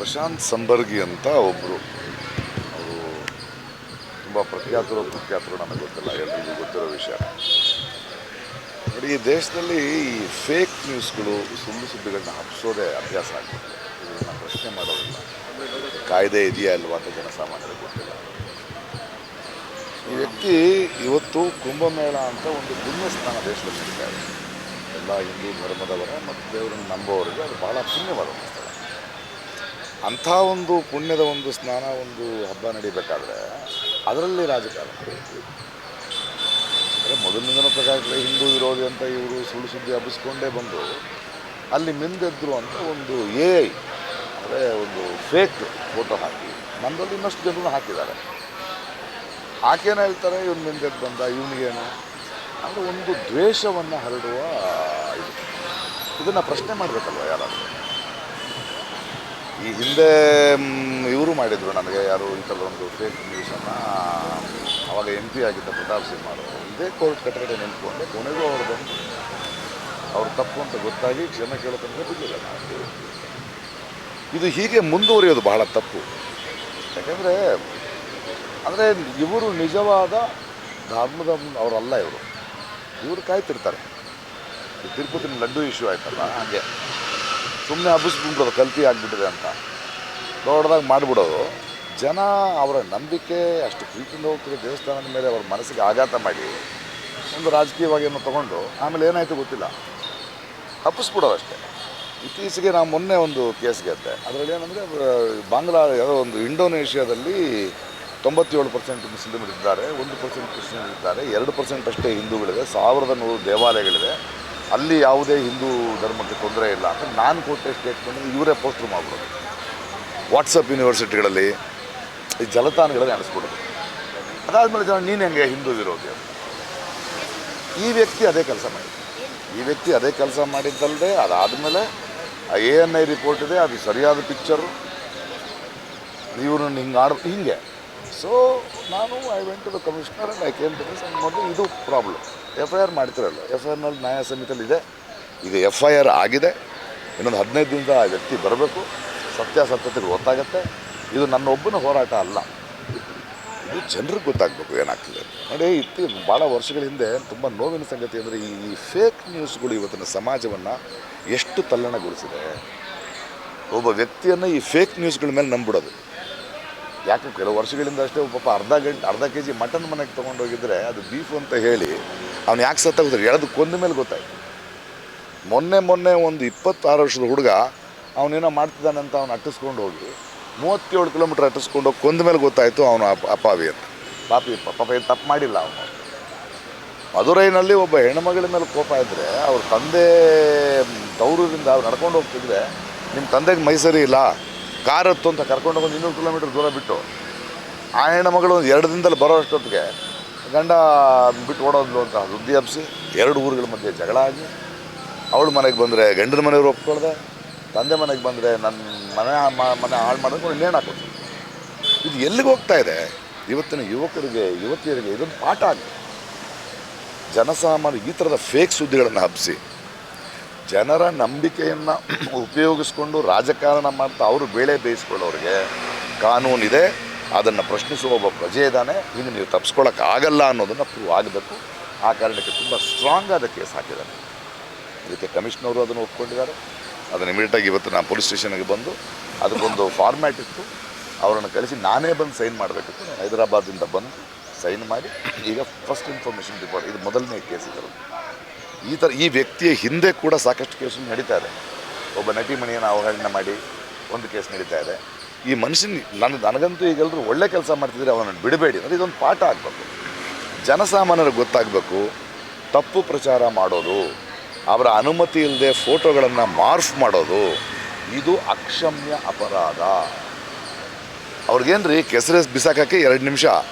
ಪ್ರಶಾಂತ್ ಸಂಬರ್ಗಿ ಅಂತ ಒಬ್ಬರು, ಅವರು ತುಂಬ ಕುಖ್ಯಾತರು ನನಗೆ ಗೊತ್ತಿಲ್ಲ, ಎಲ್ರಿಗೂ ಗೊತ್ತಿರೋ ವಿಷಯ. ನೋಡಿ, ಈ ದೇಶದಲ್ಲಿ ಈ ಫೇಕ್ ನ್ಯೂಸ್ಗಳು, ಸುಳ್ಳು ಸುದ್ದಿಗಳನ್ನ ಹಬ್ಬಿಸೋದೇ ಅಭ್ಯಾಸ ಆಗ್ಬಿಟ್ಟಿದೆ. ಇದನ್ನು ಪ್ರಶ್ನೆ ಮಾಡೋದಿಲ್ಲ. ಕಾಯ್ದೆ ಇದೆಯಾ ಅಲ್ವಾ ಅಂತ ಜನಸಾಮಾನ್ಯರಿಗೆ ಗೊತ್ತಿಲ್ಲ. ಈ ವ್ಯಕ್ತಿ ಇವತ್ತು ಕುಂಭಮೇಳ ಅಂತ ಒಂದು ಪುಣ್ಯಸ್ಥಾನ ದೇಶದಲ್ಲಿ ನಡೀತಾ ಇದೆ. ಎಲ್ಲ ಹಿಂದೂ ಧರ್ಮದವರ ಮತ್ತು ದೇವರನ್ನು ನಂಬೋವರಿಗೆ ಅದು ಬಹಳ ಪುಣ್ಯವಾದ ಒಂದು ಸ್ಥಳ. ಅಂಥ ಒಂದು ಪುಣ್ಯದ ಒಂದು ಸ್ನಾನ, ಒಂದು ಹಬ್ಬ ನಡೀಬೇಕಾದ್ರೆ ಅದರಲ್ಲಿ ರಾಜಕಾರಣ ಅಂದರೆ ಮೊದಲಿನ ಪ್ರಕಾರ ಹಿಂದೂ ವಿರೋಧಿ ಅಂತ ಇವರು ಸುಳ್ಳು ಸುದ್ದಿ ಹಬ್ಬಿಸ್ಕೊಂಡೇ ಬಂದು ಅಲ್ಲಿ ಮಿಂದೆದ್ರು ಅಂತ ಒಂದು ಅಂದರೆ ಒಂದು ಫೇಕ್ ಫೋಟೋ ಹಾಕಿ ನಮ್ಮಲ್ಲಿ ಇನ್ನಷ್ಟು ಜನರು ಹಾಕಿದ್ದಾರೆ. ಆಕೇನು ಹೇಳ್ತಾರೆ, ಇವನು ಮಿಂದೆದ್ದು ಬಂದ, ಇವನಿಗೇನು ಅಂದರೆ ಒಂದು ದ್ವೇಷವನ್ನು ಹರಡುವ ಇದನ್ನು ಪ್ರಶ್ನೆ ಮಾಡಬೇಕಲ್ವ ಯಾರಾದರೂ. ಈ ಹಿಂದೆ ಇವರು ಮಾಡಿದರು ನನಗೆ, ಯಾರು ಈ ಥರದ ಒಂದು ಫೇಕ್ ನ್ಯೂಸನ್ನು, ಆವಾಗ MP ಆಗಿದ್ದ ಪ್ರತಾಪ್ ಸಿಂಹ ಅವರು ಇದೇ ಕೋರ್ಟ್ ಕಟ್ಟಕಡೆ ನಿಂತ್ಕೊಂಡೆ ಕೊನೆಗೂ ಅವರು ಬಂದು ಅವ್ರ ತಪ್ಪು ಅಂತ ಗೊತ್ತಾಗಿ ಕ್ಷಮೆ ಕೇಳೋ ತನಕ ಬಿದ್ದಿಲ್ಲ. ಇದು ಹೀಗೆ ಮುಂದುವರಿಯೋದು ಬಹಳ ತಪ್ಪು. ಯಾಕೆಂದರೆ ಅಂದರೆ ಇವರು ನಿಜವಾದ ಧರ್ಮದ ಅವರಲ್ಲ. ಇವರು ಕಾಯ್ತಿರ್ತಾರೆ. ಈ ತಿರುಪತಿನ ಲಡ್ಡು ಇಶ್ಯೂ ಆಯ್ತಲ್ಲ, ಹಾಗೆ ಸುಮ್ಮನೆ ಹಬ್ಬಿಸ್ಬಿಡೋದು, ಕಲ್ತಿ ಆಗಿಬಿಟ್ಟಿದೆ ಅಂತ ದೊಡ್ಡದಾಗಿ ಮಾಡಿಬಿಡೋದು. ಜನ ಅವರ ನಂಬಿಕೆ ಅಷ್ಟು ಪ್ರೀತಿಯಿಂದ ಹೋಗ್ತಿರೋ ದೇವಸ್ಥಾನದ ಮೇಲೆ ಅವ್ರ ಮನಸ್ಸಿಗೆ ಆಘಾತ ಮಾಡಿ ಒಂದು ರಾಜಕೀಯವಾಗಿ ಏನೋ ತೊಗೊಂಡು ಆಮೇಲೆ ಏನಾಯಿತು ಗೊತ್ತಿಲ್ಲ, ಹಬ್ಬಿಸ್ಬಿಡೋದು ಅಷ್ಟೇ. ಇತ್ತೀಚೆಗೆ ನಾವು ಮೊನ್ನೆ ಒಂದು ಕೇಸ್ ಗೆದ್ದೆ. ಅದರಲ್ಲಿ ಏನಂದರೆ ಬಾಂಗ್ಲಾ ಯಾವುದೋ ಒಂದು ಇಂಡೋನೇಷ್ಯಾದಲ್ಲಿ 97% ಮುಸ್ಲಿಮರಿದ್ದಾರೆ, 1% ಕ್ರಿಶ್ಚಿಯನ್ರಿದ್ದಾರೆ, 2% ಅಷ್ಟೇ ಹಿಂದೂಗಳಿದೆ, 1100 ದೇವಾಲಯಗಳಿದೆ, ಅಲ್ಲಿ ಯಾವುದೇ ಹಿಂದೂ ಧರ್ಮಕ್ಕೆ ತೊಂದರೆ ಇಲ್ಲ ಅಂತ ನಾನು ಕೊಟ್ಟೆ ಸ್ಟೇಟ್ಮೆಂಟ್ ಇವರೇ ಪೋಸ್ಟ್ರು ಮಾಡ್ಬಿಡೋದು. ವಾಟ್ಸಪ್ ಯೂನಿವರ್ಸಿಟಿಗಳಲ್ಲಿ, ಈ ಜಲತಾಣಗಳಲ್ಲಿ ನಡೆಸ್ಬಿಡೋದು. ಅದಾದಮೇಲೆ ಜನ ನೀನು ಹೆಂಗೆ ಹಿಂದೂ ವಿರೋಧಿ ಅಂತ. ಈ ವ್ಯಕ್ತಿ ಅದೇ ಕೆಲಸ ಮಾಡಿದ್ದಲ್ಲದೆ ಅದಾದಮೇಲೆ ANI ರಿಪೋರ್ಟ್ ಇದೆ, ಅದು ಸರಿಯಾದ ಪಿಕ್ಚರು, ಇವ್ರನ್ನ ಹಿಂಗೆ. ಸೊ ನಾನು I went to the commissioner and I came to this. ಮೊದಲು ಇದು ಪ್ರಾಬ್ಲಮ್. FIR ಮಾಡ್ತಿರಲ್ಲ, FIRನಲ್ಲಿ ನ್ಯಾಯ ಸಮಿತಿಯಲ್ಲಿ ಇದೆ. ಈಗ FIR ಆಗಿದೆ, ಇನ್ನೊಂದು 15 ದಿನದ ಆ ವ್ಯಕ್ತಿ ಬರಬೇಕು, ಸತ್ಯಾಸತ್ಯತೆಗಳು ಗೊತ್ತಾಗುತ್ತೆ. ಇದು ನನ್ನೊಬ್ಬನ ಹೋರಾಟ ಅಲ್ಲ, ಇದು ಜನರಿಗೆ ಗೊತ್ತಾಗಬೇಕು ಏನಾಗ್ತದೆ. ನೋಡಿ, ಭಾಳ ವರ್ಷಗಳ ಹಿಂದೆ ತುಂಬ ನೋವಿನ ಸಂಗತಿ ಅಂದರೆ ಈ ಫೇಕ್ ನ್ಯೂಸ್ಗಳು ಇವತ್ತಿನ ಸಮಾಜವನ್ನು ಎಷ್ಟು ತಲ್ಲಣಗೊಳಿಸಿದೆ. ಒಬ್ಬ ವ್ಯಕ್ತಿಯನ್ನು ಈ ಫೇಕ್ ನ್ಯೂಸ್ಗಳ ಮೇಲೆ ನಂಬಿಡೋದು. ಯಾಕೆ ಕೆಲವು ವರ್ಷಗಳಿಂದ ಅಷ್ಟೇ ಪಾಪ ಅರ್ಧ kg ಮಟನ್ ಮನೆಗೆ ತೊಗೊಂಡೋಗಿದ್ರೆ ಅದು ಬೀಫು ಅಂತ ಹೇಳಿ ಅವ್ನು ಯಾಕೆ ಸತ್ತಾಗೋದ್ರೆ ಎಳೆದು ಕೊಂದ ಮೇಲೆ ಗೊತ್ತಾಯ್ತು. ಮೊನ್ನೆ ಒಂದು 26 ವರ್ಷದ ಹುಡುಗ ಅವನೇನೋ ಮಾಡ್ತಿದ್ದಾನೆ ಅಂತ ಅವ್ನು ಅಟ್ಟಿಸ್ಕೊಂಡು ಹೋಗಿ 37 ಕಿಲೋಮೀಟ್ರ್ ಅಟ್ಟಿಸ್ಕೊಂಡು ಹೋಗಿ ಕೊಂದ ಮೇಲೆ ಗೊತ್ತಾಯಿತು ಅವನು ಅಪಾವಿ ಅಂತ. ಪಾಪ ಏನು ತಪ್ಪು ಮಾಡಿಲ್ಲ ಅವನು. ಮಧುರೈನಲ್ಲಿ ಒಬ್ಬ ಹೆಣ್ಮಗಳ ಮೇಲೆ ಕೋಪ ಇದ್ದರೆ ಅವ್ರ ತಂದೆ ತವರೂರಿಂದ ಅವ್ರು ನಡ್ಕೊಂಡು ಹೋಗ್ತಿದ್ರೆ, ನಿಮ್ಮ ತಂದೆಗೆ ಮೈಸರಿ ಇಲ್ಲ, ಕಾರ್ ಹತ್ತು ಅಂತ ಕರ್ಕೊಂಡೋಗಿ 200 ಕಿಲೋಮೀಟ್ರ್ ದೂರ ಬಿಟ್ಟು ಆ ಹೆಣ್ಣುಮಗಳು ಒಂದು 2 ದಿನದಲ್ಲಿ ಬರೋ ಅಷ್ಟೊತ್ತಿಗೆ ಗಂಡ ಬಿಟ್ಟು ಓಡೋದ್ಲು ಅಂತ ಸುದ್ದಿ ಹಬ್ಬಿಸಿ 2 ಊರುಗಳ ಮಧ್ಯೆ ಜಗಳ ಆಗಿ, ಅವಳು ಮನೆಗೆ ಬಂದರೆ ಗಂಡನ ಮನೆಯವರು ಒಪ್ಕೊಳ್ದೆ, ತಂದೆ ಮನೆಗೆ ಬಂದರೆ ನನ್ನ ಮನೆ ಹಾಳು ಮಾಡೋದು ಇನ್ನೇನು ಹಾಕೋದು. ಇದು ಎಲ್ಲಿಗೆ ಹೋಗ್ತಾ ಇದೆ? ಇವತ್ತಿನ ಯುವತಿಯರಿಗೆ ಇದೊಂದು ಪಾಠ ಆಗಿದೆ. ಜನಸಾಮಾನ್ಯ ಈ ಥರದ ಫೇಕ್ ಸುದ್ದಿಗಳನ್ನು ಹಬ್ಬಿಸಿ ಜನರ ನಂಬಿಕೆಯನ್ನು ಉಪಯೋಗಿಸ್ಕೊಂಡು ರಾಜಕಾರಣ ಮಾಡ್ತಾ ಅವರು ಬೇಳೆ ಬೇಯಿಸ್ಕೊಳ್ಳೋರಿಗೆ ಕಾನೂನಿದೆ, ಅದನ್ನು ಪ್ರಶ್ನಿಸುವ ಒಬ್ಬ ಪ್ರಜೆ ಇದ್ದಾನೆ. ಇನ್ನು ನೀವು ತಪ್ಪಿಸ್ಕೊಳ್ಳೋಕ್ಕಾಗಲ್ಲ ಅನ್ನೋದನ್ನು ಪ್ರೂವ್ ಆಗಬೇಕು. ಆ ಕಾರಣಕ್ಕೆ ತುಂಬ ಸ್ಟ್ರಾಂಗ್ ಆದ ಕೇಸ್ ಹಾಕಿದ್ದಾರೆ. ಇದಕ್ಕೆ ಕಮಿಷನರು ಅದನ್ನು ಒಪ್ಕೊಂಡಿದ್ದಾರೆ. ಅದನ್ನು ಇಮಿಡಿಯೇಟಾಗಿ ಇವತ್ತು ನಾನು ಪೊಲೀಸ್ ಸ್ಟೇಷನ್ಗೆ ಬಂದು ಅದಕ್ಕೊಂದು ಫಾರ್ಮ್ಯಾಟ್ ಇತ್ತು, ಅವರನ್ನು ಕಳಿಸಿ ನಾನೇ ಬಂದು ಸೈನ್ ಮಾಡಬೇಕಿತ್ತು. ನಾನು ಹೈದರಾಬಾದಿಂದ ಬಂದು ಸೈನ್ ಮಾಡಿ ಈಗ ಫಸ್ಟ್ ಇನ್ಫಾರ್ಮೇಷನ್ ರಿಪೋರ್ಟ್, ಇದು ಮೊದಲನೇ ಕೇಸ್ ಇದ್ದರು. ಈ ವ್ಯಕ್ತಿಯ ಹಿಂದೆ ಕೂಡ ಸಾಕಷ್ಟು ಕೇಸು ನಡೀತಾ ಇದೆ. ಒಬ್ಬ ನಟಿ ಮಣಿಯನ್ನು ಅವಹೇಳನ ಮಾಡಿ ಒಂದು ಕೇಸ್ ನಡೀತಾ ಇದೆ. ಈ ಮನುಷ್ಯನ ನನಗಂತೂ ಈಗೆಲ್ಲರೂ ಒಳ್ಳೆ ಕೆಲಸ ಮಾಡ್ತಿದ್ರೆ ಅವನನ್ನು ಬಿಡಬೇಡಿ. ಅಂದರೆ ಇದೊಂದು ಪಾಠ ಆಗಬೇಕು, ಜನಸಾಮಾನ್ಯರಿಗೆ ಗೊತ್ತಾಗಬೇಕು. ತಪ್ಪು ಪ್ರಚಾರ ಮಾಡೋದು, ಅವರ ಅನುಮತಿ ಇಲ್ಲದೆ ಫೋಟೋಗಳನ್ನು ಮಾರ್ಫ್ ಮಾಡೋದು, ಇದು ಅಕ್ಷಮ್ಯ ಅಪರಾಧ. ಅವ್ರಿಗೇನು ರೀ, ಕೆಸರೆ ಬಿಸಾಕೋಕ್ಕೆ 2 ನಿಮಿಷ,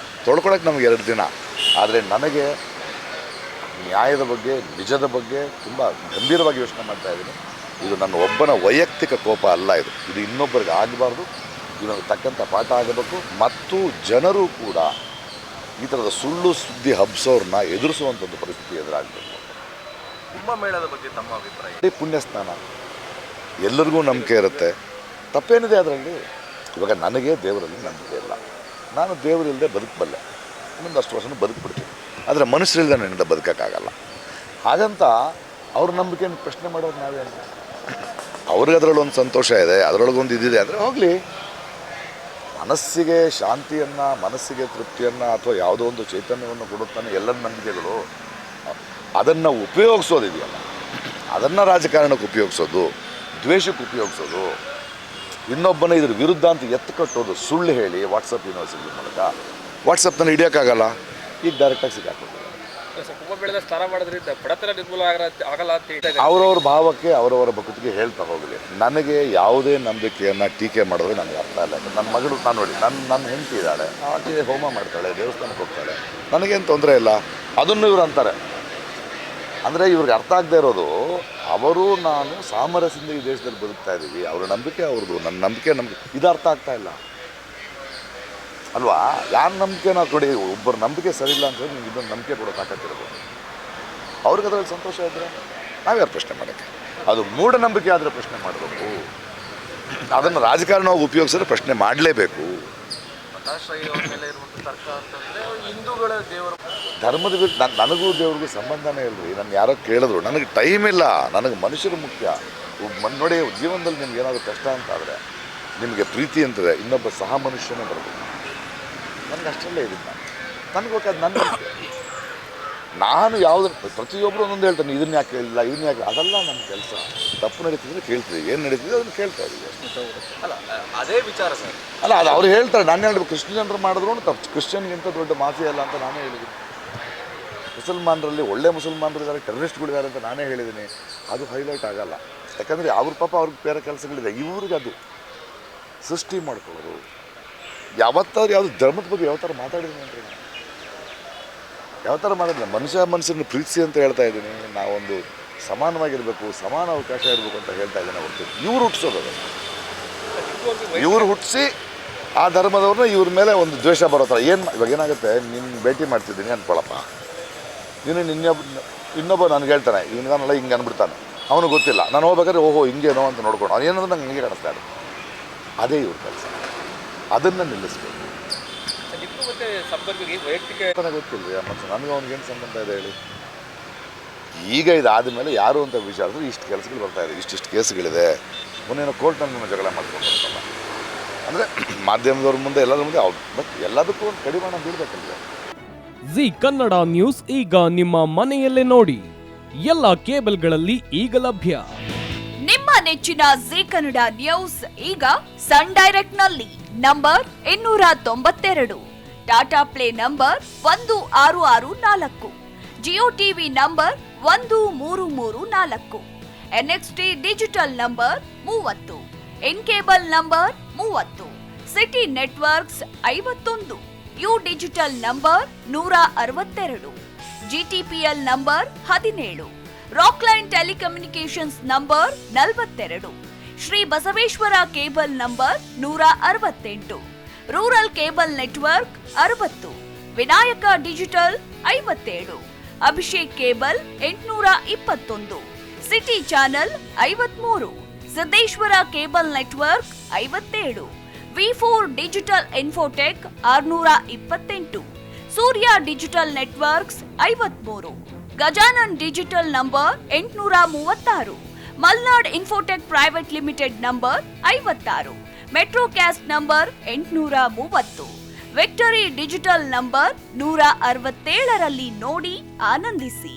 ತೊಳ್ಕೊಳಕ್ಕೆ ನಮಗೆ 2 ದಿನ. ಆದರೆ ನನಗೆ ನ್ಯಾಯದ ಬಗ್ಗೆ, ನಿಜದ ಬಗ್ಗೆ ತುಂಬ ಗಂಭೀರವಾಗಿ ಯೋಚನೆ ಮಾಡ್ತಾ ಇದ್ದೀನಿ. ಇದು ನನ್ನ ಒಬ್ಬನ ವೈಯಕ್ತಿಕ ಕೋಪ ಅಲ್ಲ, ಇದು ಇನ್ನೊಬ್ಬರಿಗೆ ಆಗಬಾರ್ದು. ಇದನ್ನು ತಕ್ಕಂಥ ಪಾಠ ಆಗಬೇಕು. ಮತ್ತು ಜನರು ಕೂಡ ಈ ಥರದ ಸುಳ್ಳು ಸುದ್ದಿ ಹಬ್ಸೋರನ್ನ ಎದುರಿಸುವಂಥದ್ದು ಪರಿಸ್ಥಿತಿ ಎದುರಾಗಬೇಕು. ಕುಂಭಮೇಳದ ಬಗ್ಗೆ ತಮ್ಮ ಅಭಿಪ್ರಾಯ? ಪುಣ್ಯಸ್ನಾನ, ಎಲ್ಲರಿಗೂ ನಂಬಿಕೆ ಇರುತ್ತೆ. ತಪ್ಪೇನಿದೆ ಅದರಲ್ಲಿ? ಇವಾಗ ನನಗೆ ದೇವರಲ್ಲಿ ನಂಬಿಕೆ ಇಲ್ಲ, ನಾನು ದೇವರಿಲ್ಲದೆ ಬದುಕಬಲ್ಲೆ, ಇನ್ನೊಂದಷ್ಟು ವರ್ಷನೂ ಬದುಕ್ಬಿಡ್ತೀನಿ. ಆದರೆ ಮನುಷ್ಯರಿಲ್ಲದೆ ನನ್ನಿಂದ ಬದುಕೋಕ್ಕಾಗಲ್ಲ. ಹಾಗಂತ ಅವ್ರ ನಂಬಿಕೆಯನ್ನು ಪ್ರಶ್ನೆ ಮಾಡೋದು ನಾವೇನು? ಅವ್ರಿಗೆ ಅದರಲ್ಲೊಂದು ಸಂತೋಷ ಇದೆ, ಅದರೊಳಗೊಂದು ಇದಿದೆ ಅಂದರೆ ಹೋಗಲಿ. ಮನಸ್ಸಿಗೆ ಶಾಂತಿಯನ್ನು, ಮನಸ್ಸಿಗೆ ತೃಪ್ತಿಯನ್ನು ಅಥವಾ ಯಾವುದೋ ಒಂದು ಚೈತನ್ಯವನ್ನು ಕೊಡುತ್ತಾನೆ ಎಲ್ಲ ನಂಬಿಕೆಗಳು. ಅದನ್ನು ಉಪಯೋಗಿಸೋದಿದೆಯಲ್ಲ, ಅದನ್ನು ರಾಜಕಾರಣಕ್ಕೆ ಉಪಯೋಗಿಸೋದು, ದ್ವೇಷಕ್ಕೆ ಉಪಯೋಗಿಸೋದು, ಇನ್ನೊಬ್ಬನ ಇದ್ರ ವಿರುದ್ಧ ಅಂತ ಎತ್ತು ಕಟ್ಟೋದು, ಸುಳ್ಳು ಹೇಳಿ ವಾಟ್ಸಪ್ ಯೂನಿವರ್ಸಿಟಿ ಮೂಲಕ. ವಾಟ್ಸಪ್ನಲ್ಲಿ ಹಿಡಿಯೋಕ್ಕಾಗಲ್ಲ, ಈಗ ಡೈರೆಕ್ಟಾಗಿ ಸಿಕ್ಕಾಕ್ಬಿಡ್ತಾರೆ. ಅವರವ್ರ ಭಾವಕ್ಕೆ ಅವರವರ ಭಕ್ತಿಗೆ ಹೇಳ್ತಾ ಹೋಗಲಿ. ನನಗೆ ಯಾವುದೇ ನಂಬಿಕೆಯನ್ನು ಟೀಕೆ ಮಾಡಿದ್ರೆ ನನಗೆ ಅರ್ಥ ಇಲ್ಲ. ನನ್ನ ಮಗಳು, ನಾನು ನೋಡಿ, ನನ್ನ ಹೆಂಡತಿ ಇದ್ದಾಳೆ, ಆಕೆ ಹೋಮ ಮಾಡ್ತಾಳೆ, ದೇವಸ್ಥಾನಕ್ಕೆ ಹೋಗ್ತಾಳೆ, ನನಗೇನು ತೊಂದರೆ ಇಲ್ಲ. ಅದನ್ನು ಇವ್ರು ಅಂತಾರೆ. ಅಂದರೆ ಇವ್ರಿಗೆ ಅರ್ಥ ಆಗದೆ ಇರೋದು, ಅವರು ನಾನು ಸಾಮರಸ್ಯದಿಂದ ಈ ದೇಶದಲ್ಲಿ ಬದುಕ್ತಾ ಇದ್ದೀವಿ, ಅವ್ರ ನಂಬಿಕೆ ಅವ್ರದ್ದು, ನನ್ನ ನಂಬಿಕೆ ನಮಗೆ ಇದು ಅರ್ಥ ಆಗ್ತಾ ಇಲ್ಲ ಅಲ್ವಾ? ಯಾರ ನಂಬಿಕೆ ನಾವು ಕೊಡಿ, ಒಬ್ಬರ ನಂಬಿಕೆ ಸರಿ ಇಲ್ಲ ಅಂತೇಳಿ ನಿಮ್ಗೆ ಇದೊಂದು ನಂಬಿಕೆ ಕೊಡೋ ತಾಕತ್ತಿರ್ಬೋದು. ಅವ್ರಿಗೆ ಅದರಲ್ಲಿ ಸಂತೋಷ ಇದ್ದರೆ ನಾವ್ಯಾರು ಪ್ರಶ್ನೆ ಮಾಡೋಕ್ಕೆ? ಅದು ಮೂಢನಂಬಿಕೆ ಆದರೆ ಪ್ರಶ್ನೆ ಮಾಡಬೇಕು. ಅದನ್ನು ರಾಜಕಾರಣವಾಗಿ ಉಪಯೋಗಿಸಿದ್ರೆ ಪ್ರಶ್ನೆ ಮಾಡಲೇಬೇಕು. ಧರ್ಮದ ಬಿಟ್ಟು ನನಗೂ ದೇವ್ರಿಗೂ ಸಂಬಂಧನೇ ಇಲ್ಲರಿ. ನಾನು ಯಾರೋ ಕೇಳಿದ್ರು, ನನಗೆ ಟೈಮ್ ಇಲ್ಲ, ನನಗೆ ಮನುಷ್ಯರು ಮುಖ್ಯ. ನೋಡಿ, ಜೀವನದಲ್ಲಿ ನಿಮ್ಗೆ ಏನಾದರೂ ಕಷ್ಟ ಅಂತಾದರೆ, ನಿಮಗೆ ಪ್ರೀತಿ ಅಂತಂದರೆ ಇನ್ನೊಬ್ಬ ಸಹ ಮನುಷ್ಯನೇ ಬರಬೇಕು. ನನಗೆ ಅಷ್ಟರಲ್ಲೇ ಇದ್ದೀನಿ. ನನಗೆ ಬೇಕಾದ ನನ್ನ ನಾನು ಯಾವುದು ಪ್ರತಿಯೊಬ್ಬರು ಒಂದೊಂದು ಹೇಳ್ತಾನೆ, ಇದನ್ನ ಯಾಕೆ ಹೇಳಿಲ್ಲ, ಇದನ್ನ ಯಾಕೆ, ಅದೆಲ್ಲ ನಮ್ಮ ಕೆಲಸ. ತಪ್ಪು ನಡೀತಿದ್ರೆ ಕೇಳ್ತೀವಿ, ಏನು ನಡೀತಿದೆ ಅದನ್ನು ಕೇಳ್ತಾ ಇದ್ದೀವಿ. ಅಲ್ಲ, ಅದೇ ವಿಚಾರ ಸರ್. ಅಲ್ಲ, ಅದು ಅವ್ರು ಹೇಳ್ತಾರೆ. ನಾನು ಹೇಳ್ಬೇಕು, ಕ್ರಿಶ್ಚಿಯನ್ರು ಮಾಡಿದ್ರು ತಪ್ಪು, ಕ್ರಿಶ್ಚಿಯನ್ಗಿಂತ ದೊಡ್ಡ ಮಾಫಿಯಾ ಅಲ್ಲ ಅಂತ ನಾನೇ ಹೇಳಿದ್ದೀನಿ. ಮುಸಲ್ಮಾನರಲ್ಲಿ ಒಳ್ಳೆ ಮುಸಲ್ಮಾನರು ಇದ್ದಾರೆ, ಟೆರರಿಸ್ಟ್ಗಳಿದ್ದಾರೆ ಅಂತ ನಾನೇ ಹೇಳಿದ್ದೀನಿ. ಅದು ಹೈಲೈಟ್ ಆಗಲ್ಲ, ಯಾಕಂದರೆ ಅವ್ರ ಪಾಪ ಅವ್ರಿಗೆ ಬೇರೆ ಕೆಲಸಗಳಿದೆ. ಇವ್ರಿಗೆ ಅದು ಸೃಷ್ಟಿ ಮಾಡ್ಕೊಳ್ಳೋದು. ಯಾವತ್ತಾದ್ರು ಯಾವುದು ಧರ್ಮದ ಬಗ್ಗೆ ಯಾವ ಥರ ಮಾತಾಡಿದ್ದೀನಿ ಅಂದರೆ, ಯಾವ ಥರ ಮಾತಾಡಿಲ್ಲ. ಮನುಷ್ಯನ ಪ್ರೀತಿಸಿ ಅಂತ ಹೇಳ್ತಾ ಇದ್ದೀನಿ. ನಾವೊಂದು ಸಮಾನವಾಗಿರಬೇಕು, ಸಮಾನ ಅವಕಾಶ ಇರಬೇಕು ಅಂತ ಹೇಳ್ತಾ ಇದ್ದೀನಿ ಹೊರತು ಇವ್ರು ಹುಟ್ಟಿಸೋದು. ಇವ್ರು ಹುಟ್ಟಿಸಿ ಆ ಧರ್ಮದವ್ರನ್ನ ಇವ್ರ ಮೇಲೆ ಒಂದು ದ್ವೇಷ ಬರೋ ಥರ. ಇವಾಗ ಏನಾಗುತ್ತೆ, ನಿನ್ನ ಭೇಟಿ ಮಾಡ್ತಿದ್ದೀನಿ ಅಂದ್ಕೊಳಪ್ಪ, ನೀನು ಇನ್ನೊಬ್ಬ ನನಗೆ ಹೇಳ್ತಾನೆ, ಇವನಿಗಾನಲ್ಲ ಹಿಂಗೆ ಅಂದ್ಬಿಡ್ತಾನೆ, ಅವನು ಗೊತ್ತಿಲ್ಲ. ನಾನು ಹೋಗ್ಬೇಕಾದ್ರೆ ಓಹೋ ಹಿಂಗೇನೋ ಅಂತ ನೋಡ್ಕೊಂಡು ಅವ್ನು ಏನಂದ್ರೆ ನಂಗೆ ಹಿಂಗೆ ಕಾಣಿಸ್ತಾ ಇದೆ. ಅದೇ ಇವ್ರ ಕೆಲಸ, ಅದನ್ನು ನಿಲ್ಲಿಸ್ಬೇಕು. ಗೊತ್ತಿಲ್ಲ ಮತ್ತು ನನಗೆ ಅವ್ನಿಗೇನು ಸಂಬಂಧ ಇದೆ ಹೇಳಿ. ಈಗ ಇದಾದ ಮೇಲೆ ಯಾರು ಅಂತ ವಿಚಾರಿಸಿದ್ರೆ ಇಷ್ಟು ಕೆಲಸಗಳು ಬರ್ತಾ ಇದೆ, ಇಷ್ಟಿಷ್ಟು ಕೇಸುಗಳಿದೆ. ಮೊನ್ನೇನೋ ಕೋರ್ಟ್ನಲ್ಲಿ ಜಗಳ ಮಾಡ್ಕೊಂಡು ಬರ್ತಲ್ಲ. ಅಂದರೆ ಮಾಧ್ಯಮದವ್ರ ಮುಂದೆ, ಎಲ್ಲರ ಮುಂದೆ ಅವ್ರು, ಬಟ್ ಎಲ್ಲದಕ್ಕೂ ಒಂದು ಕಡಿವಾಣ ಬೀಳ್ಬೇಕಲ್ವೇ. ಜಿ ಕನ್ನಡ ನ್ಯೂಸ್ ಈಗ ನಿಮ್ಮ ಮನೆಯಲ್ಲೇ ನೋಡಿ. ಎಲ್ಲ ಕೇಬಲ್ಗಳಲ್ಲಿ ಈಗ ಲಭ್ಯ. ನಿಮ್ಮ ನೆಚ್ಚಿನ ಜಿ ಕನ್ನಡ ನ್ಯೂಸ್ ಈಗ ಸನ್ ಡೈರೆಕ್ಟ್ ನಲ್ಲಿ number 292, Tata play number 1664, Jio TV number 1334, NXT digital number 30, in cable number 30, city networks 51, U digital number 162, GTPL number 17, Rockline telecommunications number 42, Shri Basaveshwara cable number 168, rural cable network 60, Vinayaka digital 57, Abhishek cable 821, city channel 53, Siddeshwara cable network 57, V4 digital Infotech 628, Surya digital networks 53, Gajanan digital number 836, Malnad Infotech private limited number 56, Metrocast number 830, Victory Digital number 167ರಲ್ಲಿ ನೋಡಿ ಆನಂದಿಸಿ.